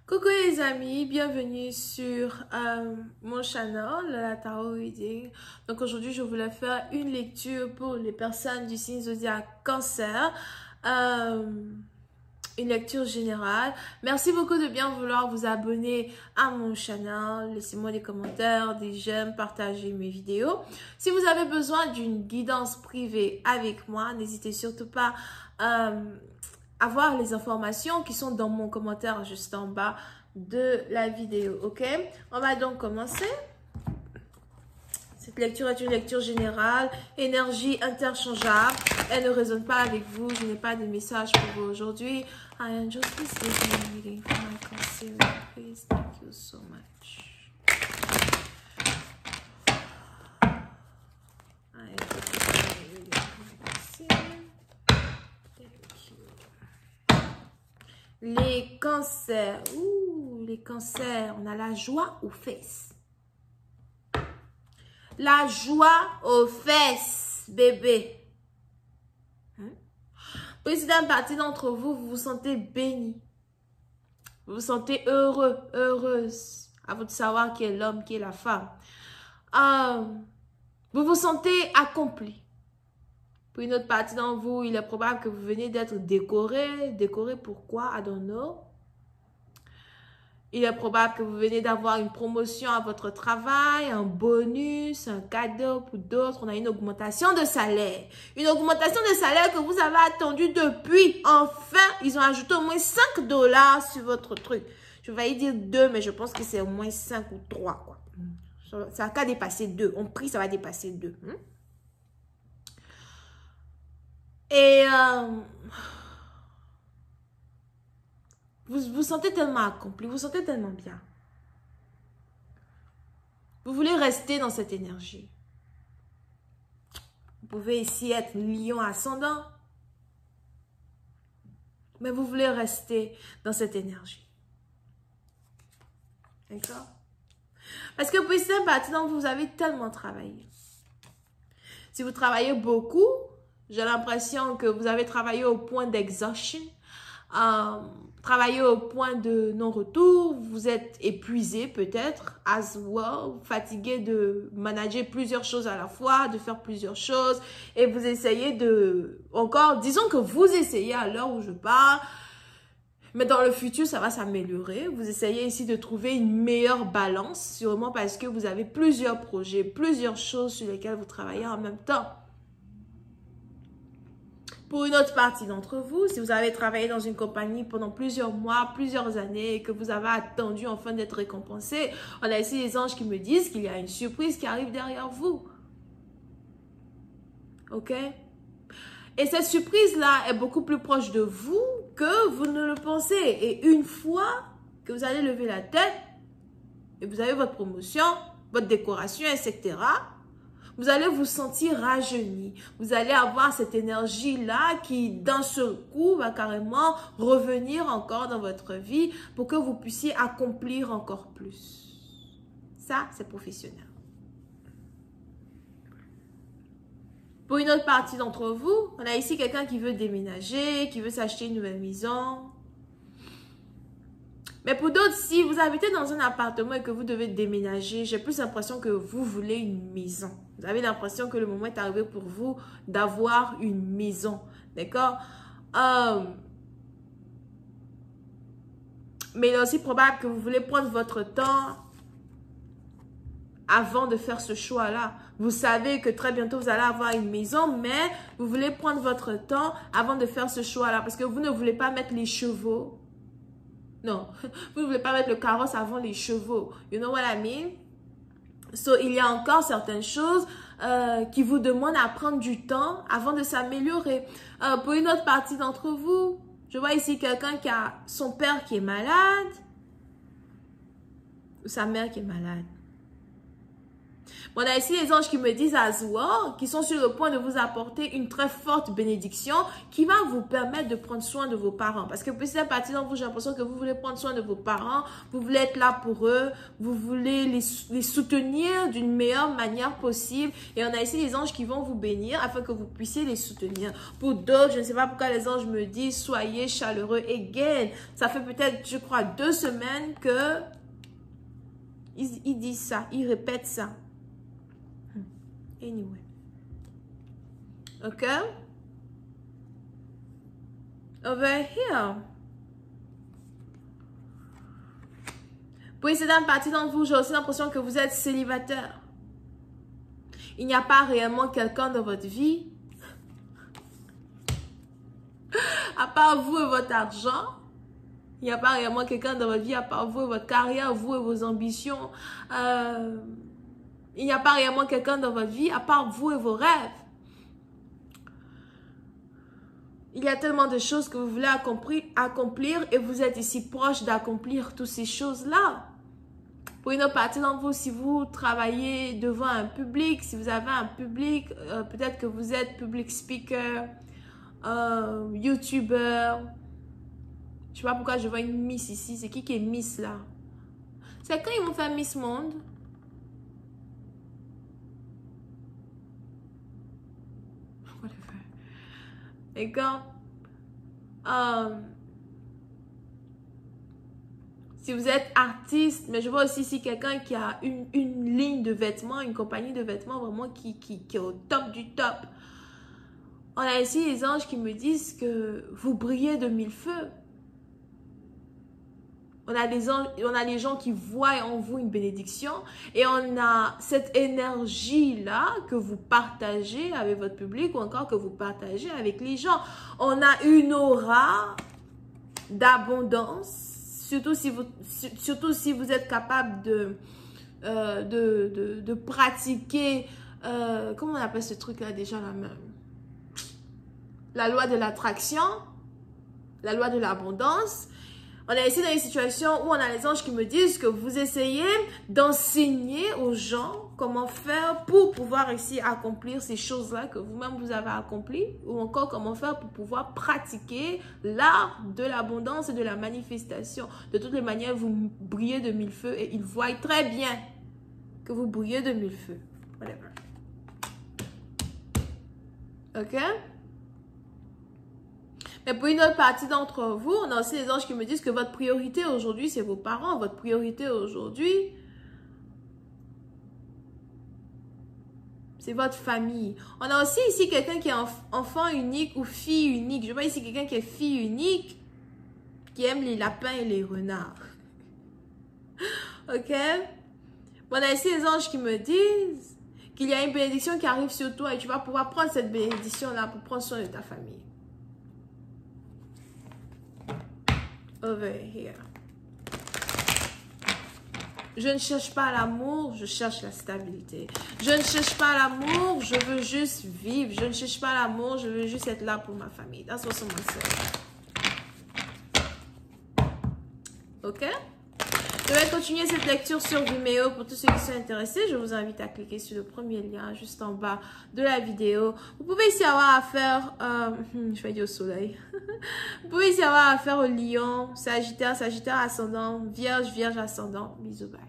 Coucou les amis, bienvenue sur mon channel, la Tarot Reading. Donc aujourd'hui, je voulais faire une lecture pour les personnes du signe zodiaque Cancer. Une lecture générale. Merci beaucoup de bien vouloir vous abonner à mon channel. Laissez-moi des commentaires, des j'aime, partagez mes vidéos. Si vous avez besoin d'une guidance privée avec moi, n'hésitez surtout pas à voir les informations qui sont dans mon commentaire juste en bas de la vidéo. Ok, on va donc commencer. Cette lecture est une lecture générale, énergie interchangeable. Elle ne résonne pas avec vous. Je n'ai pas de message pour vous aujourd'hui. I am just reading for my Cancer. Please, thank you so much. I am just reading for my Cancer. Les cancers. Ouh, les cancers. On a la joie aux fesses. La joie aux fesses, bébé. Pour une partie d'entre vous, vous vous sentez béni. Vous vous sentez heureux, heureuse. À vous de savoir qui est l'homme, qui est la femme. Vous vous sentez accompli. Pour une autre partie d'entre vous, il est probable que vous venez d'être décoré. Décoré pourquoi? I don't know. Il est probable que vous venez d'avoir une promotion à votre travail, un bonus, un cadeau. Pour d'autres, on a une augmentation de salaire. Une augmentation de salaire que vous avez attendu depuis. Enfin, ils ont ajouté au moins 5 $ sur votre truc. Je vais dire 2, mais je pense que c'est au moins 5 ou 3. Quoi. Ça va qu'à dépasser 2. En prix, ça va dépasser 2. Et vous vous sentez tellement accompli, vous vous sentez tellement bien. Vous voulez rester dans cette énergie. Vous pouvez ici être lion ascendant. Mais vous voulez rester dans cette énergie. D'accord? Parce que pour cette partie, donc, vous avez tellement travaillé. Si vous travaillez beaucoup, j'ai l'impression que vous avez travaillé au point d'exhaustion. Travailler au point de non-retour, vous êtes épuisé peut-être, as well, fatigué de manager plusieurs choses à la fois, de faire plusieurs choses, et vous essayez de, encore, disons que vous essayez à l'heure où je parle, mais dans le futur, ça va s'améliorer. Vous essayez ici de trouver une meilleure balance, sûrement parce que vous avez plusieurs projets, plusieurs choses sur lesquelles vous travaillez en même temps. Pour une autre partie d'entre vous, si vous avez travaillé dans une compagnie pendant plusieurs mois, plusieurs années et que vous avez attendu enfin d'être récompensé, on a ici les anges qui me disent qu'il y a une surprise qui arrive derrière vous. Ok? Et cette surprise-là est beaucoup plus proche de vous que vous ne le pensez. Et une fois que vous allez lever la tête et vous avez votre promotion, votre décoration, etc., vous allez vous sentir rajeuni. Vous allez avoir cette énergie-là qui, d'un seul coup, va carrément revenir encore dans votre vie pour que vous puissiez accomplir encore plus. Ça, c'est professionnel. Pour une autre partie d'entre vous, on a ici quelqu'un qui veut déménager, qui veut s'acheter une nouvelle maison. Mais pour d'autres, si vous habitez dans un appartement et que vous devez déménager, j'ai plus l'impression que vous voulez une maison. Vous avez l'impression que le moment est arrivé pour vous d'avoir une maison. D'accord? Mais il est aussi probable que vous voulez prendre votre temps avant de faire ce choix-là. Vous savez que très bientôt, vous allez avoir une maison, mais vous voulez prendre votre temps avant de faire ce choix-là parce que vous ne voulez pas mettre les chevaux. Non, vous ne voulez pas mettre le carrosse avant les chevaux. You know what I mean? So, il y a encore certaines choses qui vous demandent à prendre du temps avant de s'améliorer. Pour une autre partie d'entre vous, je vois ici quelqu'un qui a son père qui est malade ou sa mère qui est malade. On a ici les anges qui me disent as well, qui sont sur le point de vous apporter une très forte bénédiction qui va vous permettre de prendre soin de vos parents. Parce que petit à petit dans vous, j'ai l'impression que vous voulez prendre soin de vos parents, vous voulez être là pour eux, vous voulez les soutenir d'une meilleure manière possible. Et on a ici les anges qui vont vous bénir afin que vous puissiez les soutenir. Pour d'autres, je ne sais pas pourquoi les anges me disent soyez chaleureux. Again, ça fait peut-être, je crois, 2 semaines que ils disent ça, ils répètent ça. Anyway. Ok? Over here. Pour essayer d'une partie d'entre vous, j'ai aussi l'impression que vous êtes célibataire. Il n'y a pas réellement quelqu'un dans votre vie. À part vous et votre argent. Il n'y a pas réellement quelqu'un dans votre vie à part vous et votre carrière, vous et vos ambitions. Il n'y a pas réellement quelqu'un dans votre vie à part vous et vos rêves. Il y a tellement de choses que vous voulez accomplir et vous êtes ici proche d'accomplir toutes ces choses-là. Pour une autre partie d'entre vous, si vous travaillez devant un public, si vous avez un public, peut-être que vous êtes public speaker, YouTuber. Je ne sais pas pourquoi je vois une Miss ici. C'est qui est Miss là? C'est quand ils vont faire Miss Monde? Et quand si vous êtes artiste, mais je vois aussi ici quelqu'un qui a une ligne de vêtements, une compagnie de vêtements vraiment qui est au top du top. On a ici les anges qui me disent que vous brillez de 1000 feux. On a les gens qui voient en vous une bénédiction et on a cette énergie-là que vous partagez avec votre public ou encore que vous partagez avec les gens. On a une aura d'abondance, surtout si vous êtes capable de pratiquer, comment on appelle ce truc-là déjà la même? La loi de l'attraction, la loi de l'abondance. On est ici dans une situation où on a les anges qui me disent que vous essayez d'enseigner aux gens comment faire pour pouvoir ici accomplir ces choses-là que vous-même vous avez accomplies ou encore comment faire pour pouvoir pratiquer l'art de l'abondance et de la manifestation. De toutes les manières, vous brillez de 1000 feux et ils voient très bien que vous brillez de 1000 feux. Whatever. Ok? Mais pour une autre partie d'entre vous, on a aussi les anges qui me disent que votre priorité aujourd'hui, c'est vos parents. Votre priorité aujourd'hui, c'est votre famille. On a aussi ici quelqu'un qui est enfant unique ou fille unique. Je vois ici quelqu'un qui est fille unique, qui aime les lapins et les renards. Ok? On a ici les anges qui me disent qu'il y a une bénédiction qui arrive sur toi et tu vas pouvoir prendre cette bénédiction-là pour prendre soin de ta famille. Over here. Je ne cherche pas l'amour, je cherche la stabilité. Je ne cherche pas l'amour, je veux juste vivre. Je ne cherche pas l'amour, je veux juste être là pour ma famille. That's what's on myself. Ok? Je vais continuer cette lecture sur Vimeo. Pour tous ceux qui sont intéressés, je vous invite à cliquer sur le premier lien juste en bas de la vidéo. Vous pouvez ici avoir affaire, je vais dire au soleil. Vous pouvez ici avoir affaire au lion, sagittaire, sagittaire ascendant, vierge, vierge ascendant. Bisous, bye.